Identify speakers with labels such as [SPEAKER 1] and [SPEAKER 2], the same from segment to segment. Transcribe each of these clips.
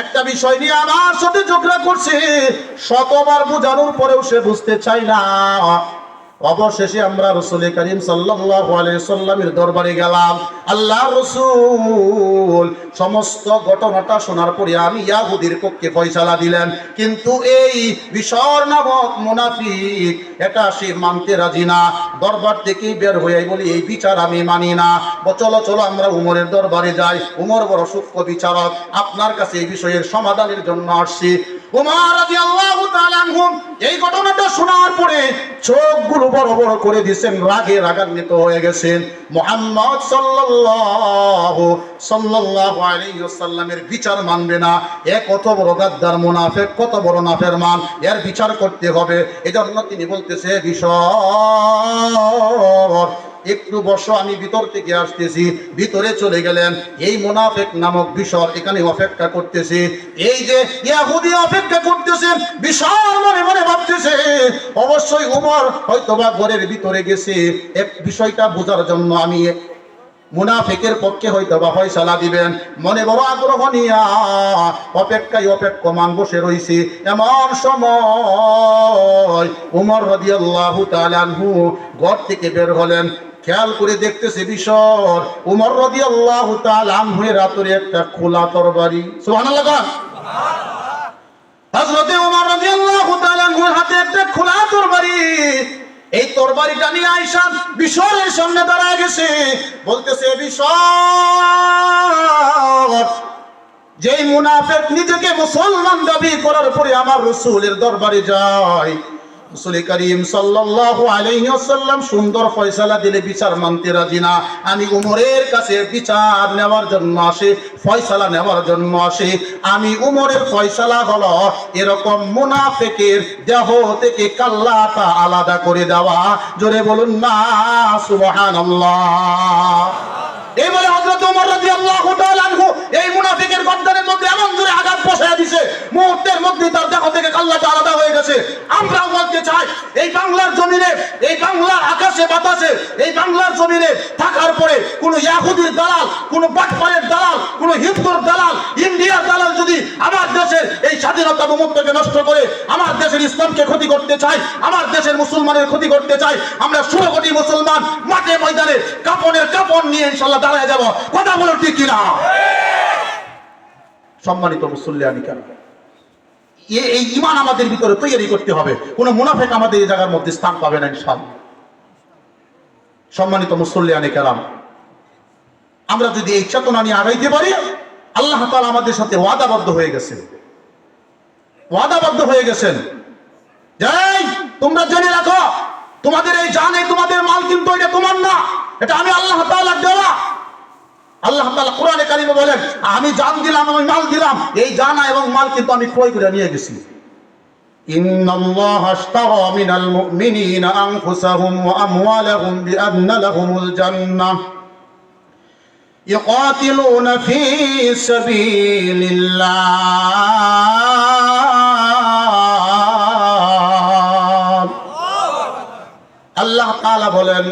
[SPEAKER 1] একটা বিষয় নিয়ে আমার সাথে ঝগড়া করছে, শতবার বোঝানোর পরেও সে বুঝতে চায় না। অবশেষে আমরা রাসূল করিম সাল্লাল্লাহু আলাইহি সাল্লামের দরবারে গেলাম। আল্লাহর রাসূল সমস্ত ঘটনাটা শোনার পরে আমি ইহুদির পক্ষে ফয়সালা দিলেন, কিন্তু এই বিশর নামক মুনাফিক এটা সে মানতে রাজি না। দরবার থেকেই বের হয়ে বলি এই বিচার আমি মানি না। চলো চলো আমরা উমরের দরবারে যাই, উমর বড় সূক্ষ্ম বিচারক, আপনার কাছে এই বিষয়ের সমাধানের জন্য আসছি। উমর রাদিয়াল্লাহু তাআলা আনহু এই ঘটনাটা শোনার পরে চোখগুলো বড় বড় করে দিয়েছেন, রাগে রাগান্বিত হয়ে গেছেন। মুহাম্মদ সাল্লাল্লাহু আলাইহি ওয়াসাল্লামের বিচার মানবে না, এ কত বড় গাদ্দার মুনাফিক, কত বড় নাফরমান, এর বিচার করতে হবে। এজন্য তিনি বলতেছে বিশর একটু বসো, আমি ভিতর থেকে আসতেছি। ভিতরে চলে গেলেন। এই মুনাফিক নামক বিশর এখানে অপেক্ষা করতেছে। এই যে ইহুদি অপেক্ষা করতেছে, বিশর মনে মনে ভাবতেছে অবশ্যই উমর হয়তোবা ঘরের ভিতরে গেছে এক বিষয়টা বোঝার জন্য, আমি মুনাফিকের পক্ষে হয়তোবা ফয়সালা দিবেন। মনে বড় আগ্রহ নিয়া অপেক্ষায় অপেক্ষমান বসে রইছে। এমন সময় উমর রাদিয়াল্লাহু তাআলা আনহু ঘর থেকে বের হলেন। খেয়াল করে দেখতেছে বিশর উমর রাদিয়াল্লাহু তাআলা আনহুর হাতে একটা খোলা তরবারি। সুবহানাল্লাহ। হযরত উমর রাদিয়াল্লাহু তাআলা আনহুর হাতে একটা খোলা তরবারি। এই তরবারিটা নিয়ে আয়েশা বিশরের সামনে দাঁড়ায় গেছে, বলতেছে বিশর, যেই মুনাফিক নিজেকে মুসলমান দাবি করার পরে আমার রাসূলের দরবারে যায়, রাসূল করিম সাল্লাল্লাহু আলাইহি ওয়াসাল্লাম সুন্দর ফয়সালা দিলে বিচার মানতে রাজি না। আমি উমরের কাছে বিচার নেওয়ার জন্য আসি, ফয়সালা নেওয়ার জন্য আসি। আমি উমরের ফয়সালা হলো এরকম মুনাফিকের দেহ থেকে কাল্লাটা আলাদা করে দেওয়া। জোরে বলুন না সুবহানাল্লাহ। এই বলে হযরত ওমর রাদিয়াল্লাহু তাআলা আনহু এই মুনাফিকের গর্দানের মধ্যে এমন জোরে আঘাত বসায় দিয়েছে, মুহূর্তের মধ্যে তার দেহ থেকে কাল্লাটা আলাদা হয়ে গেছে। আমরাও বলতে চাই এই বাংলার জমিনে, এই বাংলার আকাশে বাতাসে, এই বাংলার জমিনে থাকার পরে কোন ইহুদির দালাল, কোন বাটপারের দালাল, কোন হিন্দুর দালাল, ইন্ডিয়ার দালাল যদি আমার দেশের এই স্বাধীনতা মুহূর্তকে নষ্ট করে আমার দেশের ইসলামকে ক্ষতি করতে চায়, আমার দেশের মুসলমানের ক্ষতি করতে চায়, আমরা 16 কোটি মুসলমান মাঠে ময়দানে কাপনের কাপন নিয়ে ইনশাআল্লাহ দাঁড়ায় যাব। কথা বলো ঠিক কিনা? সম্মানিত মুসল্লিয়ানি কেন এই ঈমান আমাদের ভিতরে তৈরি করতে হবে। কোন মুনাফিক আমাদের এই জায়গার মধ্যে স্থান পাবে না ইনশাআল্লাহ। সম্মানিত মুসল্লিয়ানি কেরাম, আমরা যদি এই চেতনা নিয়ে আগাইতে পারি, আল্লাহ তাআলা আমাদের সাথে ওয়াদাবদ্ধ হয়ে গেছেন, ওয়াদাবদ্ধ হয়ে গেছেন। যাই তোমরা জেনে রাখো, তোমাদের এই জান, এই তোমাদের মাল কিন্তু এটা তোমার না, এটা আমি আল্লাহ তাআলার দেওয়া। আল্লাহ তাআলা কোরআনে কারিমে বলেন, আমি জান দিলাম, আমি মাল দিলাম, এই জান এবং মাল কিন্তু আমি ক্রয় করে নিয়ে গেছি। ইন্নাল্লাহা আশতারা মিনাল মুমিনিনা আনফুসাহুম ওয়া আমওয়ালাহুম বিআন্না লাহুমুল জান্নাহ ইউকাতিলুনা ফী সাবিলিল্লাহ। আল্লাহ তাআলা বলেন,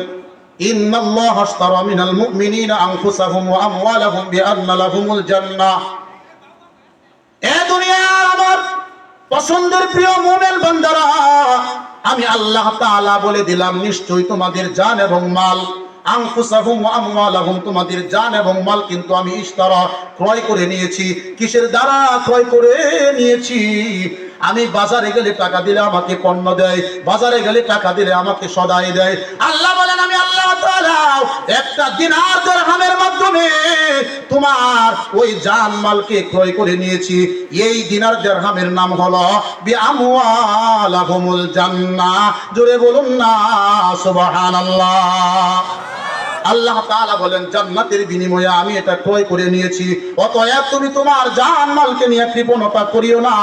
[SPEAKER 1] ইন্নাল্লাহা আশতারা মিনাল মুমিনিনা আনফুসাহুম ওয়া আমওয়ালাহুম বিআন্না লাহুমুল জান্নাহ। এ দুনিয়ার আমার পছন্দের প্রিয় মুমিন বান্দারা, আমি আল্লাহ তাআলা বলে দিলাম নিশ্চয়ই তোমাদের জান এবং মাল, আনফুসাহুম ওয়া আমওয়ালাহুম, তোমাদের জান এবং মাল কিন্তু আমি ইশতারা ক্রয় করে নিয়েছি। কিসের দ্বারা ক্রয় করে নিয়েছি? আমি বাজারে গেলে টাকা দিলে আমাকে পণ্য দেয়, বাজারে গেলে টাকা দিলে আমাকে সদাই দেয়। আল্লাহ বলেন, আমি আল্লাহ তাআলা একটা দিনার দিরহামের মাধ্যমে তোমার ওই জান মালকে ক্রয় করে নিয়েছি। এই দিনার দিরহামের নাম হলো বিআমওয়ালাহুমুল জান্নাহ। জোরে বলুন না সুবহানাল্লাহ। আল্লাহ তাআলা বলেন, জান্নাতের বিনিময়ে আমি এটা ক্রয় করে নিয়েছি। অতএব তুমি তোমার জান মালকে নিয়ে কৃপণতা করিও না।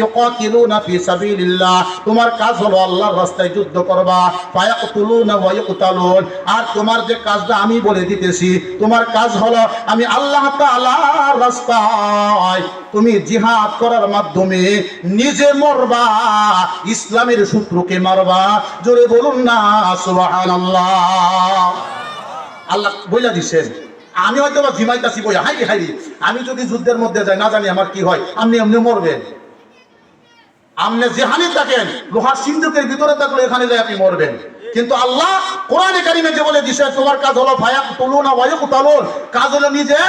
[SPEAKER 1] ইউকাতিলুনা ফি সাবিলিল্লাহ, তোমার কাজ হলো আল্লাহর রাস্তায় যুদ্ধ করবা। ফায়াকতুলুনা ওয়া ইউকতালুন, আর তোমার যে কাজটা আমি বলে দিতেছি, তোমার কাজ হলো আমি আল্লাহ তাআলার রাস্তায় তুমি জিহাদ করার মাধ্যমে নিজে মরবা, ইসলামের শত্রুকে মারবা। জোরে বলুন না সুবহানাল্লাহ। আল্লাহ বলে দিছেন, আমি হয়তো বা জিমাইতাছি বই হাইরি হাইরি, আমি যদি যুদ্ধের মধ্যে যাই না জানি আমার কি হয়, আপনি এমনি মরবেন। আপনি যেখানে থাকেন লোহার সিন্ধুকের ভিতরে থাকলে এখানে যাই আপনি মরবেন। কিন্তু আল্লাহ কোরআনে কারিমে যে বলে দিছে তোমার কাজ হলো ভায়াক তুলুন ওয়ায়ুকতালুন, কাজ হলো নিজে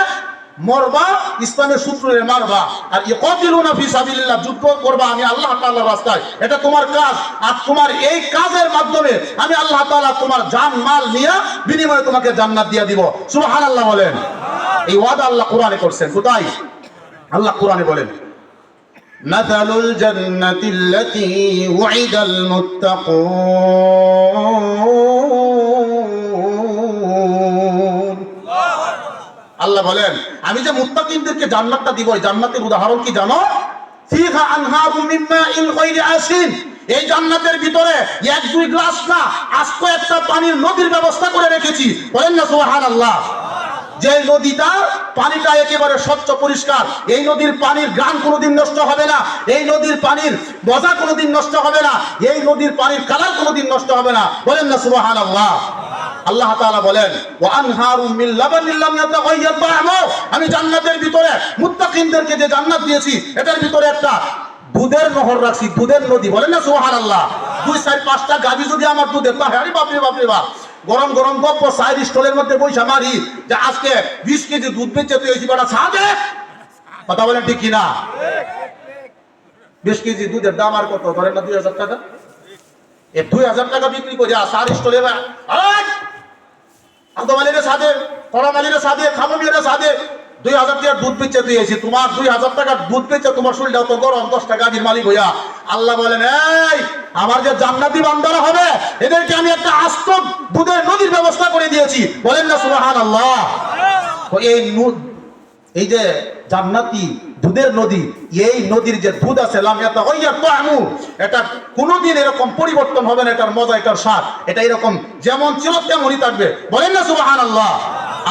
[SPEAKER 1] মরবা, ইসলামের সূত্রে মারবা, আর ইকাতিলুনা ফি সাবিলিল্লাহ, যুদ্ধ করবা আমি আল্লাহ তাআলার রাস্তায়, এটা তোমার কাজ। আর তোমার এই কাজের মাধ্যমে আমি আল্লাহ তাআলা তোমার জান মাল নিয়ে বিনিময়ে তোমাকে জান্নাত দিয়ে দিব। সুবহানাল্লাহ বলেন। এই ওয়াদা আল্লাহ কোরআনে করছেন। কোথায়? আল্লাহ কোরআনে বলেন মাসালুল জান্নাতিল্লাতী উইদাল মুত্তাকুন। আল্লাহ বলেন আমি যে মুত্তাকিনদেরকে জান্নাতটা দিব, এই জান্নাতের উদাহরণ কি জানো? ফিহা আনহারুম মিন মাইন গায়রি আসিন, এই জান্নাতের ভিতরে এক দুই গ্লাস না, আস্ত একটা পানির নদীর ব্যবস্থা করে রেখেছি। বলেন না সুবহানাল্লাহ। যে নদীটা পানিটা একেবারে স্বচ্ছ পরিষ্কার, এই নদীর পানির গান কোনোদিন নষ্ট হবে না, এই নদীর পানির মজা কোনোদিন নষ্ট হবে না, এই নদীর পানির কালার কোনোদিন নষ্ট হবে না। বলেন না সুবহানাল্লাহ। আল্লাহ তাআলা বলেন ওয়া আনহারুম মিন লাবানিন লাম ইয়াতাগায়্যার তা'আমুহু, আমি জান্নাতের ভিতরে মুত্তাকিনদেরকে যে জান্নাত দিয়েছি এটার ভিতরে একটা দুধের নহর রাখছি, দুধের নদী। বলেন না সুবহানাল্লাহ। 2-4-5টা গাভী যদি আমার দুধে পায়, আরে বাপরে বাপরে বাপ, গরম গরম গপ্প সাইড স্টলের মধ্যে বইসা মারি যে আজকে 20 কেজি দুধ বেচে তুই এসি বেটা ছাদে। কথা বলেন ঠিক কিনা? 20 কেজি দুধের দাম আর কত? ধরেন না 2000 টাকা। এই 2000 টাকা বিক্রি করে সার স্টলে আদমালিরে সাদে, তরামালিরে সাদে, খামমিরে সাদে 2000 টাকার দুধ বেচে তুই এসি, তোমার 2000 টাকার দুধ বেচে তোমার শরীরটা তো গরম, 10 টাকা গাড়ির মালিক হইয়া। আল্লাহ বলেন এই আমার যে জান্নাতি বান্দারা হবে এদেরকে আমি একটা আস্ত দুধের নদীর ব্যবস্থা করে দিয়েছি। বলেন না সুবহানাল্লাহ। এই যে জান্নাতি দুধের নদী, এই নদীর যে দুধ আছে এটা কোনোদিন এরকম পরিবর্তন হবে না, এটার মজা এটার স্বাদ এটা এরকম যেমন ছিল তেমনই থাকবে। বলেন না সুবহানাল্লাহ।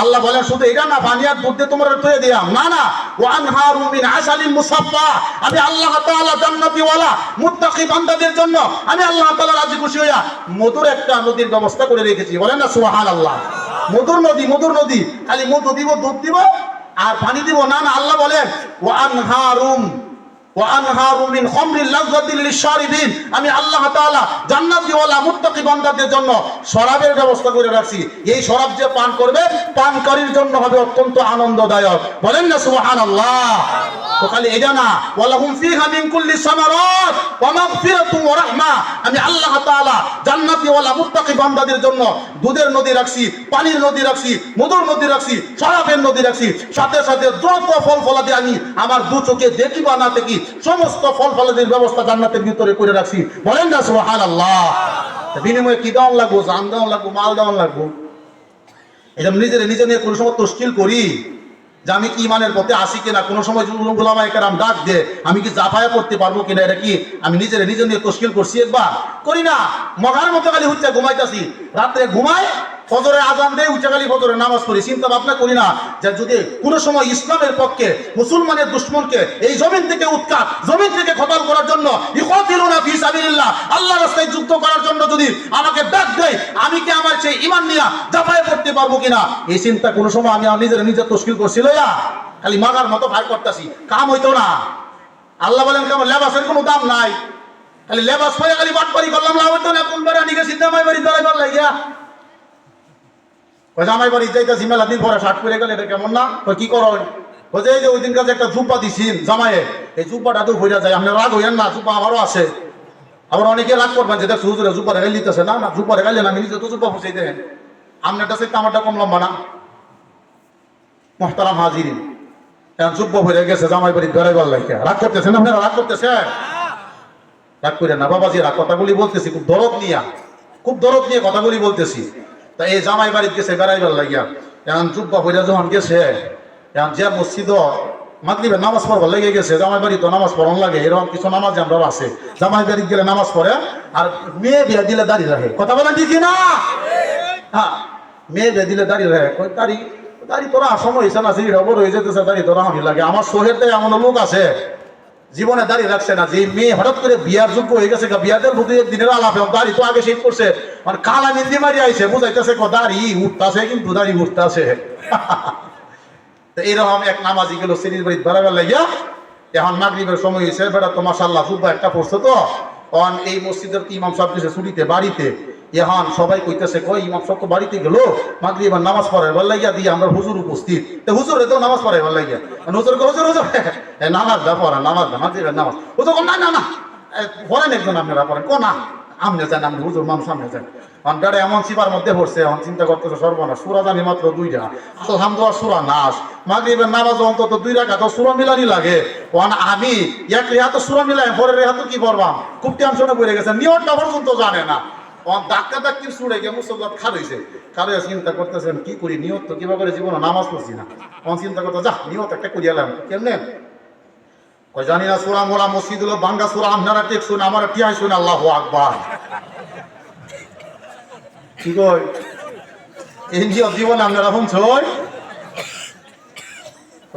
[SPEAKER 1] আল্লাহ বলেন শুধু এটা না বানিয়ার দুধ দিয়ে তোমরা তৈরি দিলাম না, না ওয়ানহারুম মিন আসালিন মুসাফফা, আমি আল্লাহ তাআলা জান্নাতি ওয়ালা মুত্তাকি বান্দাদের জন্য আমি আল্লাহ তাআলা রাজি খুশি হইয়া মধুর একটা নদীর ব্যবস্থা করে রেখেছি। বলেন না সুবহানাল্লাহ। মধুর নদী, মধুর নদী, খালি মধু দিব দুধ দিব আর পানি দিব না, না। আল্লাহ বলেন ওয়ানহারুম মিন খামরিল লাযযাতিল লিশারিবিন, আমি আল্লাহ তাআলা জান্নাতি ওয়ালা মুত্তাকি বান্দাদের জন্য শরাবের ব্যবস্থা করে রাখছি। এই শরাব যে পান করবে পানকারীর জন্য হবে অত্যন্ত আনন্দদায়ক। বলেন না সুবহানাল্লাহ। তো খালি এটা না, ওয়ালাহুম ফিহা মিন কুল্লি সামারাত ওয়া মাগফিরাতুন ওয়া রাহমা, আমি আল্লাহ তাআলা জান্নাতি ওয়ালা মুত্তাকি বান্দাদের জন্য দুধের নদী রাখছি, পানির নদী রাখছি, মধুর নদী রাখছি, শরাবের নদী রাখছি, সাথে সাথে যত ফল ফলাদি আমি আমার দু চোখে দেখি বা না দেখি সমস্ত ফল ফলাদির ব্যবস্থা জান্নাতের ভিতরে করে রাখছি। বলেন না সুবহানাল্লাহ। বিনিময়ে কি দেওয়ান লাগবো? জান দেওয়ান লাগবো, মাল দেওয়ান লাগবো। এটা নিজে নিয়ে কোনো সময় তশকিল করি যে আমি কি ইমানের পথে আসি কিনা, কোনো সময় উলামায়ে কেরাম ডাক দে আমি কি জাফায়া করতে পারবো কিনা, এটা কি আমি নিজে নিয়ে তশকিল করছি? একবার করি না, মগার মতো খালি হচ্ছে ঘুমাইতেছি, রাত্রে ঘুমাই, ফজরের আজান দেয়, উঠে খালি ফজরের নামাজ পড়ি, চিন্তা ভাবনা করি না যে যদি কোনো সময় ইসলামের পক্ষে মুসলমানের দুশমনকে এই জমিন থেকে উৎখাত, জমিন থেকে খতম করার জন্য ইকাতিলুনা ফি সাবিলিল্লাহ, আল্লাহর রাস্তায় যুদ্ধ করার জন্য যদি আমাকে ডাক দেয়, আমি কি আমার সেই ঈমান নিয়ে জাফায়া করতে পারবো কিনা, এই চিন্তা কোনো সময় আমি নিজে তশকিল করছিল। খালি মাগার মতো ভাই করতেছি, কাম হইতো না। আল্লাহ বলেন কেমন লেবাসের কোনো দাম নাই, খালি লেবাস পরে খালি বাটপারি করলাম, লাভ হইতো না। কোন বেড়া নিকে জামাই বাড়ি দাঁড়াইবার লাগিয়া জামাই বাড়ি যাইতেছি মেলা দিন পরে শার্ট পরে গেলে এটা কেমন না? কি করো? এই যে ওই দিন কাছে একটা জুব্বা দিছিন জামাইয়ে, এই জুব্বাটা তো হইয়া যায়, আপনার রাগ হইয়েন না, জুব্বা আমারও আছে। আবার অনেকে রাগ করবেন যে দেখছো হুজুরে জুব্বা রেগাল দিতেছে, না না জুব্বা রেগালে না, আমি নিজে তো জুব্বা বুঝাই দেন, আপনারটা চাইতে আমারটা কম লম্বা না। মুহতারাম হাজিরিন, এখন জুব্বা হয়ে গেছে জামাই বাড়ি বেড়াইবার লাগে, রাগ করতেছেন আপনারা? রাগ করতেছে? রাগ করে না বাবাজি, রাগ কথাগুলি বলতেছি খুব দরদ নিয়ে কথাগুলি বলতেছি। তা এই জামাই বাড়িতে গেছে বেড়াইবার লাগিয়া, এখন জুব্বা হইয়া যখন গেছে, এখন যে মসজিদ মাগরিবের নামাজ পড়বার লেগে গেছে, জামাই বাড়ি তো নামাজ পড়ন লাগে, এরকম কিছু নামাজ আমরা আছে, জামাই বাড়ি গেলে নামাজ পড়ে আর মেয়ে বিয়া দিলে দাঁড়িয়ে রাখে। কথা বলেন ঠিক না? হ্যাঁ, মেয়ে বিয়া দিলে দাঁড়িয়ে রাখে, দাড়ি তোরা সময় হয়েছে না, সেই খবর হয়ে যেতেছে, দাড়ি তোরা আমি লাগে। আমার শহরে এমন লোক আছে জীবনে দাঁড়িয়ে রাখছে না, যে মেয়ে হঠাৎ করে বিয়ার যোগ্য হয়ে গেছে, বিয়াদের বুদ্ধি দিনের আলাপ, দাড়ি তো আগে শীত করছে, মানে কালা মেহেন্দি মারি আইছে, বুঝাইতেছে দাড়ি উঠতেছে, কিন্তু দাড়ি উঠতেছে। এইরকম এক নামাজি গেল সিরিজ বাড়ি বেড়াবার লাগিয়া। এখন মাগরিবের সময় হয়েছে, বেড়া তো মাশাআল্লাহ খুব একটা পড়ছে তো, তখন এই মসজিদের ইমাম সাহেব দিয়েছে ছুটিতে বাড়িতে। এখন সবাই কইতেছে কই ইমাম সাহেব তো বাড়িতে গেল মাগরিবের নামাজ পড়াইবার লাগিয়া, দিয়ে আমরা হুজুর উপস্থিত, হুজুরে তো নামাজ পড়াইবার লাগিয়া। হুজুর হুজুর হুজুর নামাজ দা পড়া, নামাজ দা মাগরিবের নামাজ। হুজুর না না না পড়েন, একজন আপনারা পড়েন। না আমনে যান, আপনি হুজুর মানুষ সামনে যান। বেড়া এমন চিপার মধ্যে পড়ছে, এখন চিন্তা করতেছে সর্বনাশ, সুরা জানি মাত্র 2টা, আলহামদুলিল্লাহ সুরা নাস। মাগরিবের নামাজ অন্তত 2 রাকাত সুরা মিলানি লাগে। আমি এক রেহাত সুরা মিলাই, পরের রেহাত কি পড়বাম, খুব টেনশনে পড়ে গেছে, নিয়তটা পর্যন্ত জানে না। ধাক্কা ধাক্কি ছুড়ে গিয়ে মুসল্লাত খারইছে, খারে চিন্তা করতেছেন কি করি, নিয়ত তো কিভাবে করে জীবনে নামাজ পড়ছি না। তখন চিন্তা করতে যা নিয়ত একটা করিয়ালাম, কেমনে কই জানি না, সুরা মোরা মসজিদ হলো বাঙ্গা সুরা, আপনারা টেক শুনে আমার টিয়াই শুনে আল্লাহু আকবার। কি কই এই নিয়ত জীবনে আপনারা শুনছই?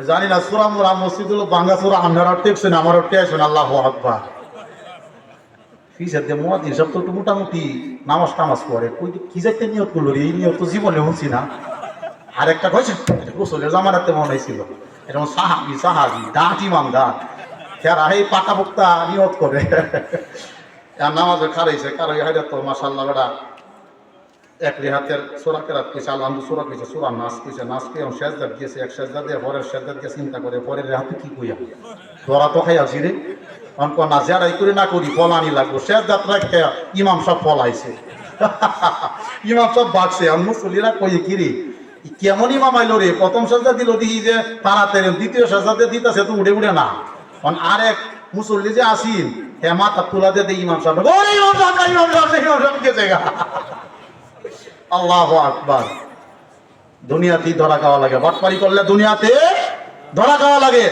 [SPEAKER 1] জানি না, সুরা মোরা মসজিদ হলো বাঙ্গা সুরা, আপনারা টেক শুনে আমার টিয়াই শুনে আল্লাহু আকবার। মোটামুটি নামাজ টামাজ পড়ে, কি যাইতে নিয়ত করলো রে, এই নিয়ত তো জীবনে শুনছি না। আর একটা কয়েছে গোসলের জামানাতে মনে হয়েছিল, এরকম সাহাবি সাহাবি দাঁত ইমাম দাঁত খেরা এই পাকা পোক্তা নিয়ত করে নামাজে খারাইছে, কারণ হাইরা তো মাশাআল্লাহ বেড়া এক রেহাতের সোরা কেরাত কইছে, আলহামদু সোরা কইছে, সোরা নাচ কইছে, নাচ কে সেজদা দিয়েছে, এক সেজদা দিয়ে পরের সেজদা দিয়ে চিন্তা করে পরের রেহাতে কি কইয়া ধরা তো খাই আছি রে। না যারাই করে না করি ফলানি লাগবো, শেষ যাত্রা খেয়া ইমাম সব ফলাইছে, ইমাম সব বাগছে। আর মুসল্লিরা কই কিরে কেমন ইমাম আইলো রে, প্রথম সাজদা দিল দিই যে তাড়াতাড়ি, দ্বিতীয় সাজদাতে দিতেছে তো উড়ে উড়ে না। আর এক মুসল্লি যে আসিন হে মাথা তুলা দিয়ে দেয় ইমাম সাহেব, আল্লাহু আকবার। দুনিয়াতেই ধরা খাওয়া লাগে, বাটপারি করলে দুনিয়াতে ধরা খাওয়া লাগে।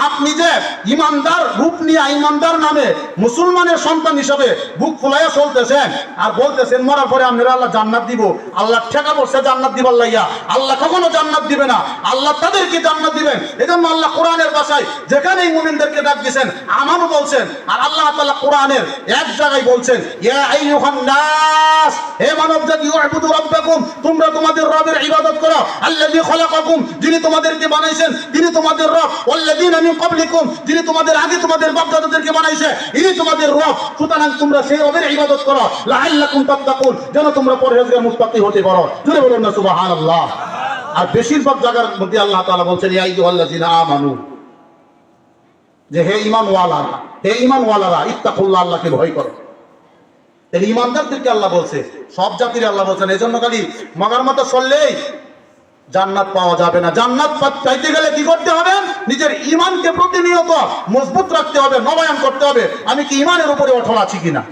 [SPEAKER 1] আপনি যে ইমানদার রূপ নিয়ে ইমানদার নামে মুসলমানের সন্তান হিসাবে বুক ফুলাইয়া চলতেছেন আর বলতেছেন মরার পরে আপনারা আল্লাহ জান্নাত দিব, আল্লাহ ঠেকা পড়ছে জান্নাত দিবার লাইয়া, আল্লাহ কখনো জান্নাত দিবে না, আল্লাহ তাদেরকে জান্নাত দিবেন। এজন্য আল্লাহ কোরআনের ভাষায় যেখানে মুমিনদেরকে ডাক দিয়েছেন আমানু বলছেন, আর আল্লাহ তাআলা কোরআনের এক জায়গায় বলছেন ইয়া আইয়ুহান নাস, হে মানব জাতি, উবুদু রাব্বাকুম, তোমরা তোমাদের রবের ইবাদত করো, আল্লাযী খলাকাকুম, যিনি তোমাদেরকে বানাইছেন, তিনি তোমাদের রব, ওয়াল্লাযীনা মিন ক্বাবলিকুম, যিনি তোমাদের আগে তোমাদের বাপ-দাদাদেরকে বানাইছে, ইনি তোমাদের রব। সুতরাং তোমরা সেই রবের ইবাদত করো, লাআল্লাকুম তাত্তাকুন, যেন তোমরা পরহেজগার মুত্তাকি হতে পারো। জোরে বলুন না সুবহানাল্লাহ। আর বেশিরভাগ জায়গার মধ্যে আল্লাহ তাআলা বলছেন ইয়া আইয়ুহাল্লাযীনা আমানু, যে হে ঈমানওয়ালারা, হে ঈমানওয়ালারা ইত্তাকুল্লাহ, আল্লাহকে ভয় করো। এই ঈমানদারদেরকে আল্লাহ বলছে, সব জাতির আল্লাহ বলছেন। এজন্য খালি মগার মতো চললেই জান্নাত পাওয়া যাবে না। জান্নাত চাইতে গেলে কি করতে হবে? নিজের ঈমানকে প্রতিনিয়ত মজবুত রাখতে হবে, নবায়ন করতে হবে। আমি কি ঈমানের উপরে অটল আছি কিনা।